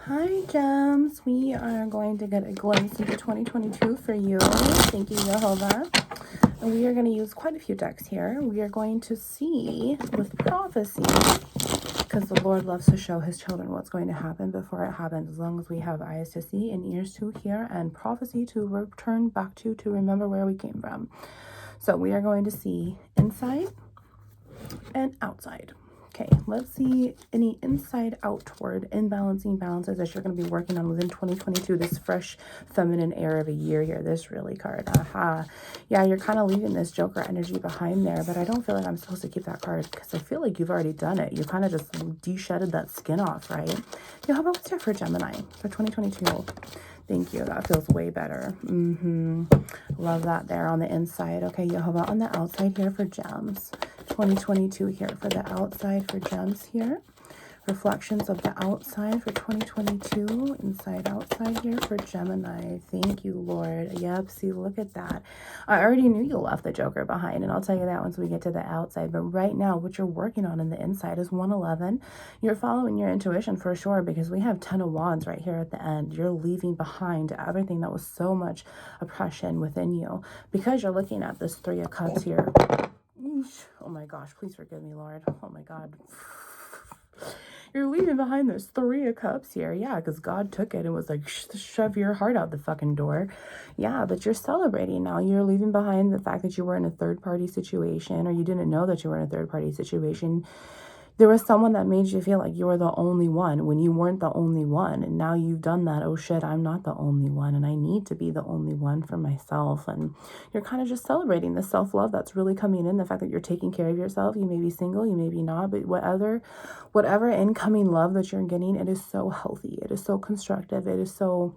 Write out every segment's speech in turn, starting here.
Hi, Gems. We are going to get a glimpse into 2022 for you. Thank you, Jehovah. And we are going to use quite a few decks here. We are going to see with prophecy, because the Lord loves to show his children what's going to happen before it happens, as long as we have eyes to see and ears to hear and prophecy to return back to remember where we came from. So we are going to see inside and outside. Okay, let's see any inside outward imbalancing balances that you're going to be working on within 2022, this fresh feminine air of a year here, this really card. Yeah, you're kind of leaving this Joker energy behind there, but I don't feel like I'm supposed to keep that card because I feel like you've already done it. You kind of just de-shedded that skin off, right? How about what's here for Gemini for 2022? Thank you. That feels way better. Love that there on the inside. Okay, Jehovah on the outside here for Gems. 2022 here for the outside for Gems here. Reflections of the outside for 2022. Inside, outside here for Gemini. Thank you, Lord. Yep, see, look at that. I already knew you left the Joker behind, and I'll tell you that once we get to the outside. But right now, what you're working on in the inside is 111. You're following your intuition for sure, because we have 10 of Wands right here at the end. You're leaving behind everything that was so much oppression within you, because you're looking at this 3 of Cups here. Oh my gosh, please forgive me, Lord. Oh my God. You're leaving behind this 3 of Cups here. Yeah, because God took it and was like, shove your heart out the fucking door. Yeah, but you're celebrating now. You're leaving behind the fact that you were in a third-party situation, or you didn't know that you were in a third-party situation. There was someone that made you feel like you were the only one when you weren't the only one. And now you've done that. Oh shit, I'm not the only one, and I need to be the only one for myself. And you're kind of just celebrating the self-love that's really coming in. The fact that you're taking care of yourself. You may be single, you may be not, but whatever incoming love that you're getting, it is so healthy. It is so constructive. It is so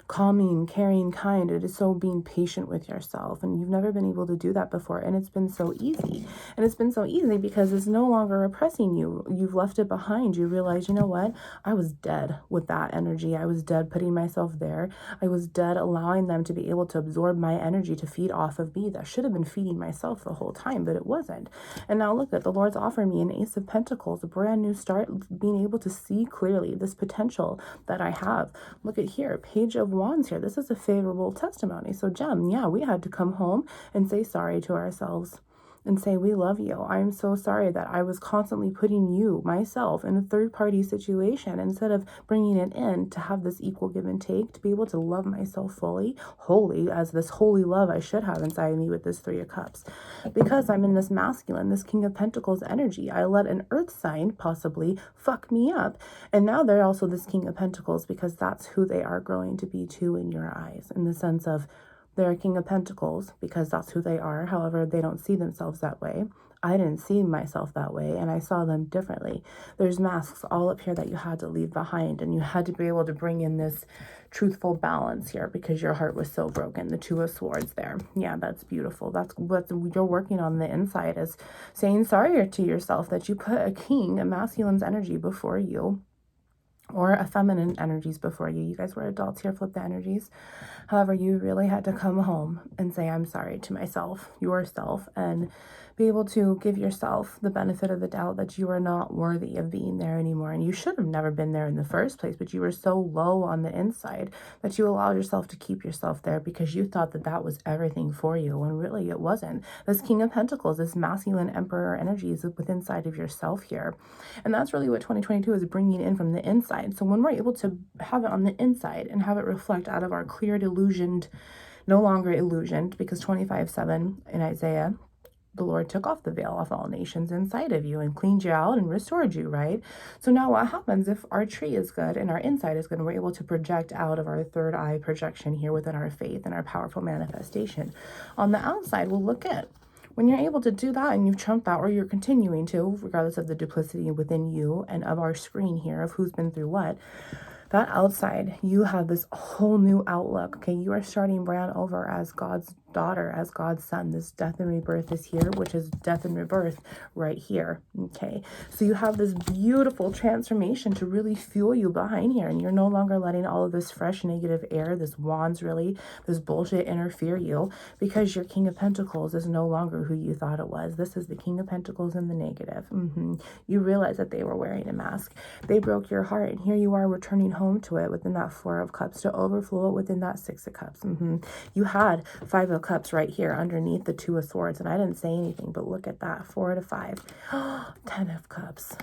calming, caring, kind. It is so being patient with yourself, and you've never been able to do that before, and it's been so easy. And it's been so easy because it's no longer oppressing you. You've left it behind. You realize, you know what, I was dead with that energy. I was dead putting myself there. I was dead allowing them to be able to absorb my energy to feed off of me. That should have been feeding myself the whole time, but it wasn't. And now look at the Lord's offering me an Ace of Pentacles, a brand new start, being able to see clearly this potential that I have. Look at here, Page of Wands here. This is a favorable testimony. So Gem, yeah, we had to come home and say sorry to ourselves and say, we love you. I'm so sorry that I was constantly putting you, myself, in a third-party situation instead of bringing it in to have this equal give and take, to be able to love myself fully, wholly, as this holy love I should have inside of me with this 3 of Cups. Because I'm in this masculine, this King of Pentacles energy, I let an earth sign possibly fuck me up. And now they're also this King of Pentacles, because that's who they are growing to be too in your eyes, in the sense of they're a King of Pentacles because that's who they are. However, they don't see themselves that way. I didn't see myself that way, and I saw them differently. There's masks all up here that you had to leave behind, and you had to be able to bring in this truthful balance here because your heart was so broken. The 2 of Swords there. Yeah, that's beautiful. That's what you're working on the inside, is saying sorry to yourself that you put a king, a masculine's energy before you, or a feminine energies before you. You guys were adults here, flip the energies. However, you really had to come home and say, I'm sorry to myself, yourself, and be able to give yourself the benefit of the doubt that you are not worthy of being there anymore. And you should have never been there in the first place, but you were so low on the inside that you allowed yourself to keep yourself there because you thought that that was everything for you, when really it wasn't. This King of Pentacles, this masculine emperor energy is within inside of yourself here. And that's really what 2022 is bringing in from the inside. So when we're able to have it on the inside and have it reflect out of our cleared, illusioned, no longer illusioned, because 25:7 in Isaiah, the Lord took off the veil off all nations inside of you and cleaned you out and restored you, right? So now what happens if our tree is good and our inside is good, and we're able to project out of our third eye projection here within our faith and our powerful manifestation? On the outside, we'll look at when you're able to do that and you've trumped that, or you're continuing to, regardless of the duplicity within you and of our screen here of who's been through what, that outside, you have this whole new outlook. Okay, you are starting brand over as God's daughter as God's son. This death and rebirth is here, which is death and rebirth right here. Okay, so you have this beautiful transformation to really fuel you behind here, and you're no longer letting all of this fresh negative air, this wands really, this bullshit interfere you, because your King of Pentacles is no longer who you thought it was. This is the King of Pentacles in the negative. You realize that they were wearing a mask. They broke your heart, and here you are returning home to it within that Four of Cups to overflow it within that Six of Cups. You had Five of Cups right here underneath the Two of Swords, and I didn't say anything, but look at that. 4 to 5. 10 of Cups.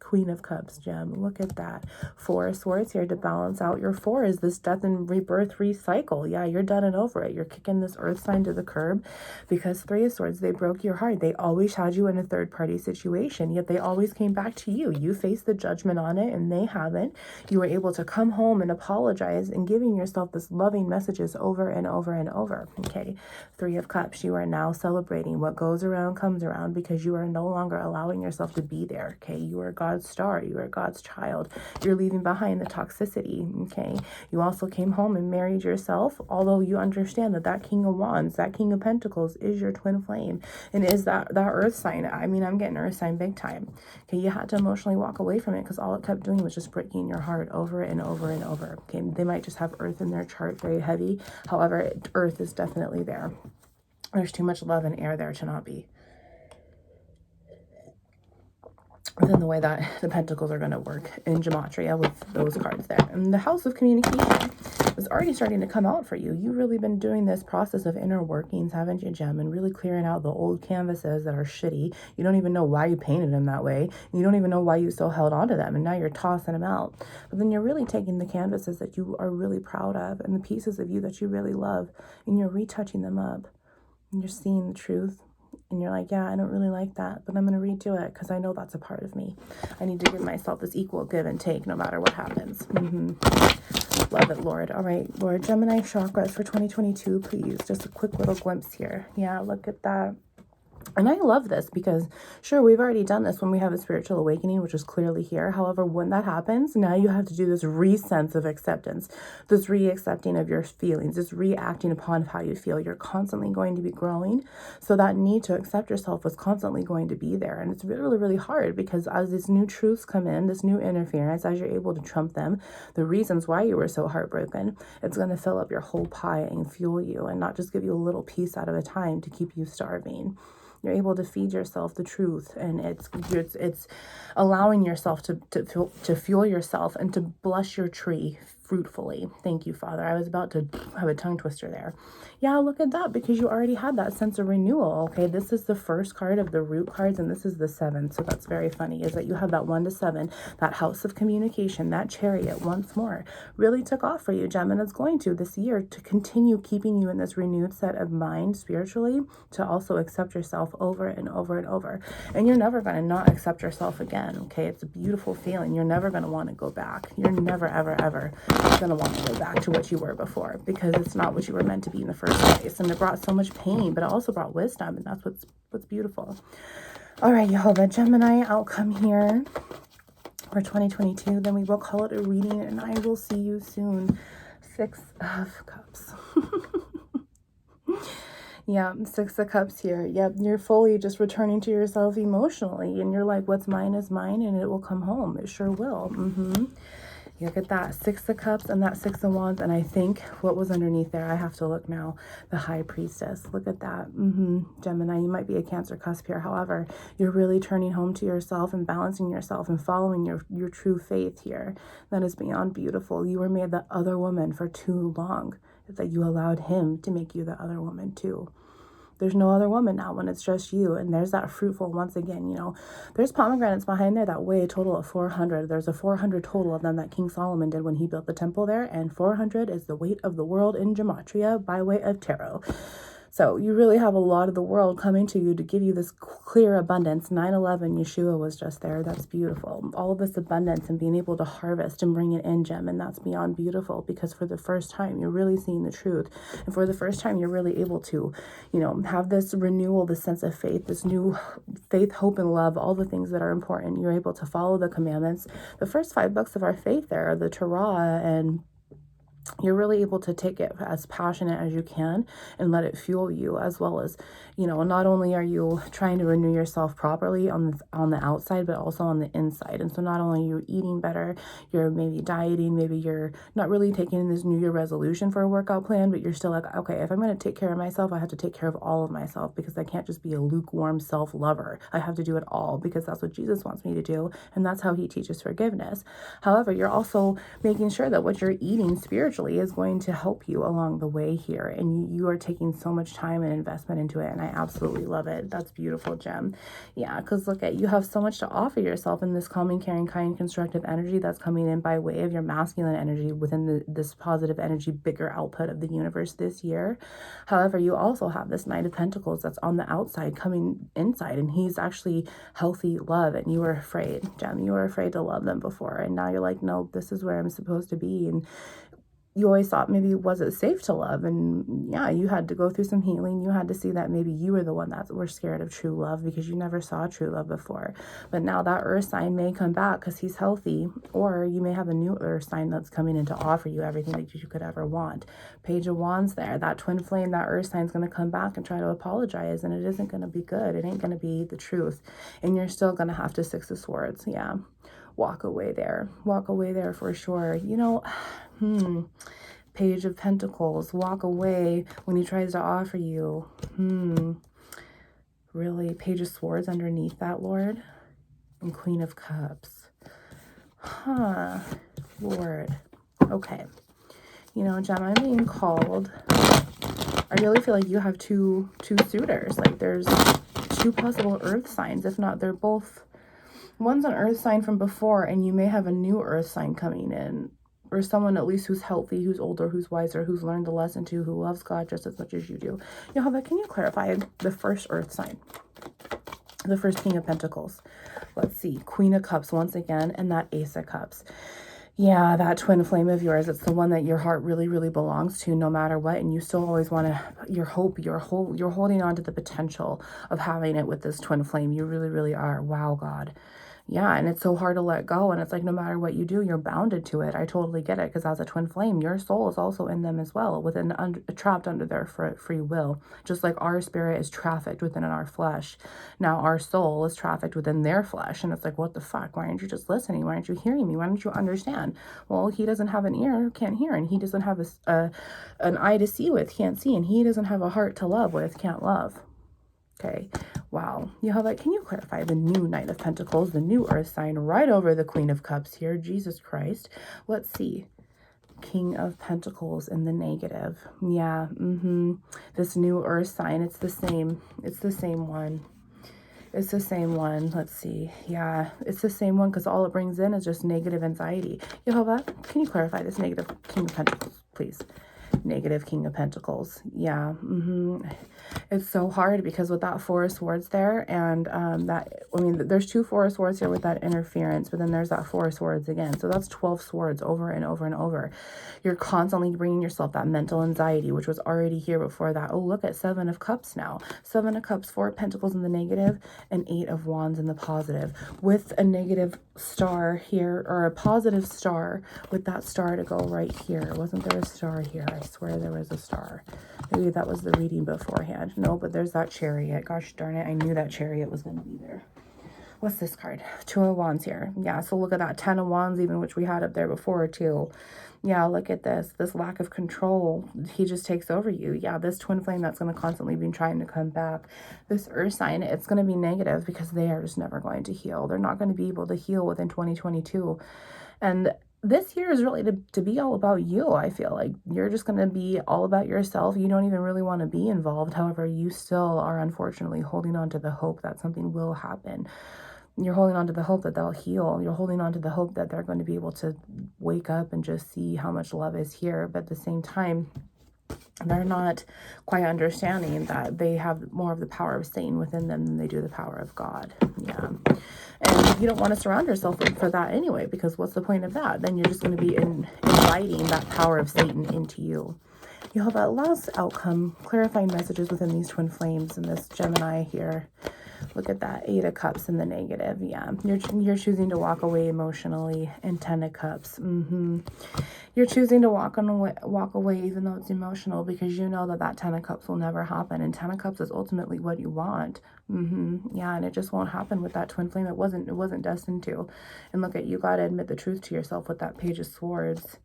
Queen of Cups, Gem. Look at that. 4 of Swords here to balance out your 4 is this death and rebirth recycle. Yeah, you're done and over it. You're kicking this earth sign to the curb because 3 of Swords, they broke your heart. They always had you in a third party situation, yet they always came back to you. You faced the judgment on it and they haven't. You were able to come home and apologize and giving yourself this loving messages over and over and over. Okay, 3 of Cups, you are now celebrating. What goes around comes around because you are no longer allowing yourself to be there. Okay, you are God's star. You are God's child. You're leaving behind the toxicity. Okay, you also came home and married yourself, although you understand that that King of Wands, that King of Pentacles is your twin flame and is that earth sign. I mean, I'm getting earth sign big time. Okay, you had to emotionally walk away from it because all it kept doing was just breaking your heart over and over and over. Okay, they might just have earth in their chart very heavy. However, earth is definitely there. There's too much love and air there to not be. Then the way that the pentacles are going to work in Gematria with those cards there. And the house of communication is already starting to come out for you. You've really been doing this process of inner workings, haven't you, Gem? And really clearing out the old canvases that are shitty. You don't even know why you painted them that way. You don't even know why you still held on to them. And now you're tossing them out. But then you're really taking the canvases that you are really proud of and the pieces of you that you really love. And you're retouching them up. And you're seeing the truth. And you're like, yeah, I don't really like that, but I'm going to redo it because I know that's a part of me. I need to give myself this equal give and take no matter what happens. Love it, Lord. All right, Lord, Gemini chakras for 2022, please. Just a quick little glimpse here. Yeah, look at that. And I love this because, sure, we've already done this when we have a spiritual awakening, which is clearly here. However, when that happens, now you have to do this re-sense of acceptance, this re-accepting of your feelings, this reacting upon how you feel. You're constantly going to be growing. So that need to accept yourself is constantly going to be there. And it's really, really hard because as these new truths come in, this new interference, as you're able to trump them, the reasons why you were so heartbroken, it's going to fill up your whole pie and fuel you and not just give you a little piece out of a time to keep you starving. You're able to feed yourself the truth, and it's allowing yourself to fuel yourself and to bless your tree fruitfully. Thank you, Father. I was about to have a tongue twister there. Yeah, look at that, because you already had that sense of renewal. Okay, this is the first card of the root cards, and this is the 7. So that's very funny, is that you have that 1 to 7, that house of communication, that chariot once more really took off for you, Gem, and it's going to this year to continue keeping you in this renewed set of mind spiritually, to also accept yourself over and over and over. And you're never going to not accept yourself again. Okay, it's a beautiful feeling. You're never going to want to go back. You're never, ever, ever going to want to go back to what you were before, because it's not what you were meant to be in the first place. And it brought so much pain, but it also brought wisdom, and that's what's beautiful. All right, Jehovah, Gemini outcome here for 2022. Then we will call it a reading, and I will see you soon. 6 of Cups. Yeah, 6 of Cups here. Yep, you're fully just returning to yourself emotionally, and you're like, what's mine is mine, and it will come home. It sure will. Look at that, 6 of Cups and that 6 of Wands, and I think what was underneath there, I have to look now, the High Priestess. Look at that. Gemini, you might be a Cancer cusp here. However, you're really turning home to yourself and balancing yourself and following your true faith here. That is beyond beautiful. You were made the other woman for too long. It's that you allowed him to make you the other woman too. There's no other woman now when it's just you. And there's that fruitful, once again, you know, there's pomegranates behind there that weigh a total of 400. There's a 400 total of them that King Solomon did when he built the temple there. And 400 is the weight of the world in Gematria by way of tarot. So you really have a lot of the world coming to you to give you this clear abundance. 9/11, Yeshua was just there. That's beautiful. All of this abundance and being able to harvest and bring it in, Gem. And that's beyond beautiful, because for the first time, you're really seeing the truth. And for the first time, you're really able to, you know, have this renewal, this sense of faith, this new faith, hope, and love, all the things that are important. You're able to follow the commandments. The first 5 books of our faith there are the Torah and you're really able to take it as passionate as you can and let it fuel you, as well as, you know, not only are you trying to renew yourself properly on the outside, but also on the inside. And so not only are you eating better, you're maybe dieting, maybe you're not really taking this New Year resolution for a workout plan, but you're still like, okay, if I'm going to take care of myself, I have to take care of all of myself, because I can't just be a lukewarm self-lover. I have to do it all, because that's what Jesus wants me to do. And that's how he teaches forgiveness. However, you're also making sure that what you're eating spiritually is going to help you along the way here. And you are taking so much time and investment into it. And I absolutely love it. That's beautiful, Gem. Yeah, because look at, you have so much to offer yourself in this calming, caring, kind, constructive energy that's coming in by way of your masculine energy within this positive energy, bigger output of the universe this year. However, you also have this Knight of Pentacles that's on the outside coming inside, and he's actually healthy love. And you were afraid, Gem. You were afraid to love them before. And now you're like, no, this is where I'm supposed to be. And you always thought maybe was it safe to love, and yeah, you had to go through some healing. You had to see that maybe you were the one that were scared of true love because you never saw true love before. But now that earth sign may come back because he's healthy, or you may have a new earth sign that's coming in to offer you everything that you could ever want. Page of Wands there, that twin flame, that earth sign is going to come back and try to apologize, and it isn't going to be good. It ain't going to be the truth, and you're still going to have to Six of Swords. Yeah, walk away there for sure. You know, Page of Pentacles, walk away when he tries to offer you. Really? Page of Swords underneath that, Lord. And Queen of Cups. Lord. Okay. You know, Gem, I'm being called. I really feel like you have two suitors. Like there's two possible earth signs. If not, they're both. One's an earth sign from before, and you may have a new earth sign coming in. Or someone at least who's healthy, who's older, who's wiser, who's learned the lesson too, who loves God just as much as you do. Jehovah, can you clarify the first earth sign? The first King of Pentacles. Let's see. Queen of Cups once again, and that Ace of Cups. Yeah, that twin flame of yours, it's the one that your heart really, really belongs to no matter what. And you still always want to, you're holding on to the potential of having it with this twin flame. You really, really are. Wow, God. Yeah, and it's so hard to let go. And it's like, no matter what you do, you're bounded to it. I totally get it, because as a twin flame, your soul is also in them as well, trapped under their free will. Just like our spirit is trafficked within our flesh. Now our soul is trafficked within their flesh. And it's like, what the fuck? Why aren't you just listening? Why aren't you hearing me? Why don't you understand? Well, he doesn't have an ear, can't hear. And he doesn't have an eye to see with, can't see. And he doesn't have a heart to love with, can't love. Okay, wow. Jehovah, can you clarify the new Knight of Pentacles, the new earth sign right over the Queen of Cups here? Jesus Christ. Let's see. King of Pentacles in the negative. Yeah, this new earth sign, it's the same. It's the same one. It's the same one. Let's see. Yeah, it's the same one, because all it brings in is just negative anxiety. Jehovah, can you clarify this negative King of Pentacles, please? Negative King of Pentacles. Yeah. It's so hard, because with that Four of Swords there, and there's two Four of Swords here with that interference, but then there's that Four of Swords again. So that's 12 swords over and over and over. You're constantly bringing yourself that mental anxiety, which was already here before that. Oh, look at Seven of Cups now. Seven of Cups, Four of Pentacles in the negative, and Eight of Wands in the positive, with a negative star here, or a positive star with that star to go right here. Wasn't there a star here? I swear there was a star. Maybe that was the reading beforehand. No, but there's that Chariot. Gosh darn it, I knew that Chariot was going to be there. What's this card? Two of Wands here. Yeah, so look at that 10 of Wands even, which we had up there before too. Yeah, look at this lack of control. He just takes over you. Yeah, this twin flame that's going to constantly be trying to come back. This earth sign, it's going to be negative, because they are just never going to heal. They're not going to be able to heal within 2022. And this year is really to be all about you. I feel like you're just going to be all about yourself. You don't even really want to be involved. However, you still are unfortunately holding on to the hope that something will happen. You're holding on to the hope that they'll heal. You're holding on to the hope that they're going to be able to wake up and just see how much love is here. But at the same time, they're not quite understanding that they have more of the power of Satan within them than they do the power of God. Yeah. And you don't want to surround yourself for that anyway, because what's the point of that? Then you're just going to be inviting that power of Satan into you. You have a last outcome, clarifying messages within these twin flames and this Gemini here. Look at that. 8 of Cups in the negative. Yeah. You're choosing to walk away emotionally. And 10 of Cups. You're choosing to walk away even though it's emotional, because you know that that 10 of Cups will never happen. And 10 of Cups is ultimately what you want. Yeah, and it just won't happen with that twin flame. It wasn't destined to. And look at, you got to admit the truth to yourself with that Page of Swords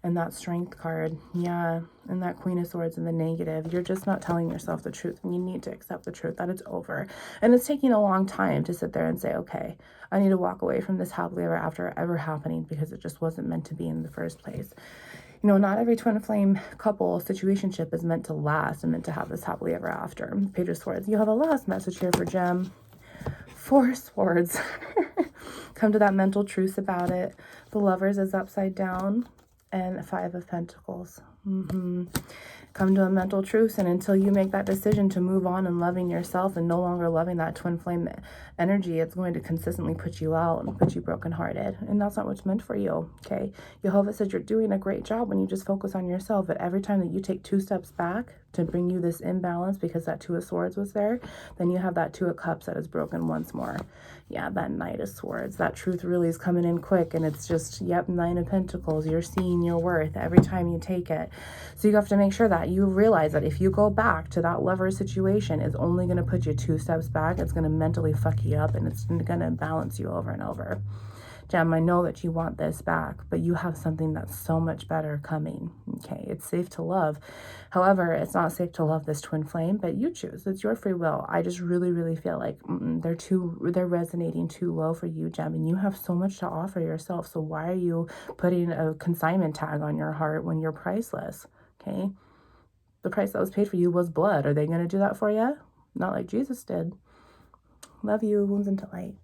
and that Strength card. Yeah, and that Queen of Swords in the negative. You're just not telling yourself the truth, and you need to accept the truth that it's over. And it's taking a long time to sit there and say, okay, I need to walk away from this happily ever after ever happening, because it just wasn't meant to be in the first place. You know, not every twin flame couple situationship is meant to last and meant to have this happily ever after. Page of Swords. You have a last message here for Gem. 4 swords. Come to that mental truce about it. The Lovers is upside down. And 5 of Pentacles. Come to a mental truce, and until you make that decision to move on and loving yourself and no longer loving that twin flame energy, it's going to consistently put you out and put you brokenhearted. And that's not what's meant for you, okay? Jehovah says you're doing a great job when you just focus on yourself, but every time that you take 2 steps back to bring you this imbalance because that 2 of Swords was there, then you have that 2 of Cups that is broken once more. Yeah, that Knight of Swords. That truth really is coming in quick, and it's just, yep, 9 of Pentacles. You're seeing your worth every time you take it. So you have to make sure that you realize that if you go back to that lover situation, it's only going to put you 2 steps back. It's going to mentally fuck you up, and it's going to balance you over and over. Gem, I know that you want this back, but you have something that's so much better coming. Okay, it's safe to love. However, it's not safe to love this twin flame, but you choose. It's your free will. I just really, really feel like they're resonating too low for you, Gem, and you have so much to offer yourself. So why are you putting a consignment tag on your heart when you're priceless? Okay, the price that was paid for you was blood. Are they going to do that for you? Not like Jesus did. Love you, Wounds into Light.